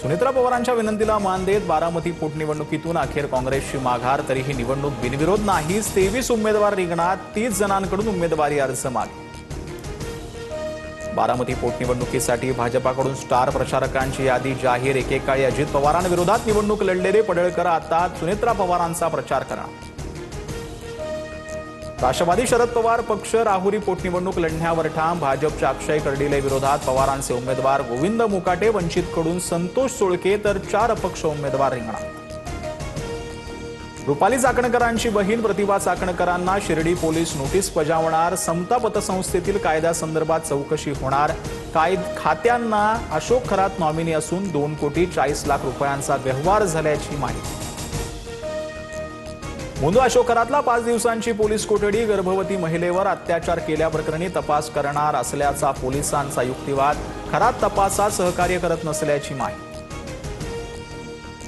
सुनेत्रा पवारांच्या विनंतीला मान देत बारामती पोटनिवडणुकीतून अखेर काँग्रेसची माघार। तरीही निवडणूक बिनविरोध नाहीच। 23 उमेदवार रिंगणात, 30 जणांकडून उमेदवारी अर्ज मागे। बारामती पोटनिवडणुकीसाठी भाजपाकडून स्टार प्रचारकांची यादी जाहीर। एकेकाळी अजित पवारांविरोधात निवडणूक लढलेले पडळकर आता सुनेत्रा पवारांचा प्रचार करणार। राष्ट्रवादी शरद पवार पक्ष राहुरी पोटनिवडणूक लढण्यावर ठाम। भाजपच्या अक्षय कर्डिले विरोधात पवारांचे उमेदवार गोविंद मुकाटे, वंचितकडून संतोष सोळके तर 4 अपक्ष उमेदवार रिंगणात। रुपाली चाकणकरांची बहीण प्रतिभा चाकणकरांना शिर्डी पोलीस नोटीस बजावणार। समता पतसंस्थेतील कायद्यासंदर्भात चौकशी होणार। खात्यांना अशोक खरात नॉमिनी असून 2,40,00,000 रुपयांचा व्यवहार झाल्याची माहिती। मुंदू अशोक खरातला 5 दिवसांची पोलीस कोठडी। गर्भवती महिलेवर अत्याचार केल्याप्रकरणी तपास करणार असल्याचा पोलिसांचा युक्तिवाद। खरात तपासात सहकार्य करत नसल्याची माहिती।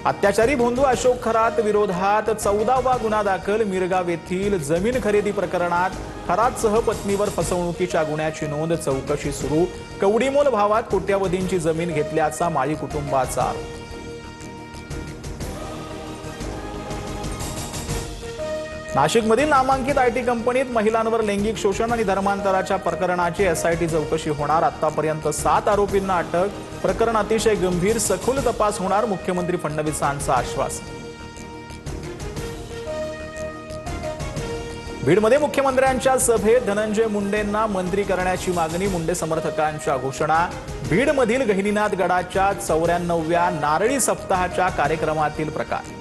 अत्याचारी भोंदू अशोक खरात विरोधात 14वा गुन्हा दाखल। मिरगाव येथील जमीन खरेदी प्रकरणात खरातसह पत्नीवर फसवणुकीच्या गुन्ह्याची नोंद। चौकशी सुरू। कवडीमोल भावात कोट्यावधींची जमीन घेतल्याचा माळी कुटुंबाचा आरोप। नाशिकमधील नामांकित आयटी कंपनीत महिलांवर लैंगिक शोषण आणि धर्मांतराच्या प्रकरणाची एसआयटी चौकशी होणार। आतापर्यंत 7 आरोपींना अटक। प्रकरण अतिशय गंभीर, सखोल तपास होणार। मुख्यमंत्री फडणवीसांचं आश्वासन। बीडमध्ये मुख्यमंत्र्यांच्या सभेत धनंजय मुंडेंना मंत्री करण्याची मागणी। मुंडे समर्थकांच्या घोषणा। बीडमधील गहिनीनाथ गडाच्या 94व्या नारळी सप्ताहाच्या कार्यक्रमातील प्रकार।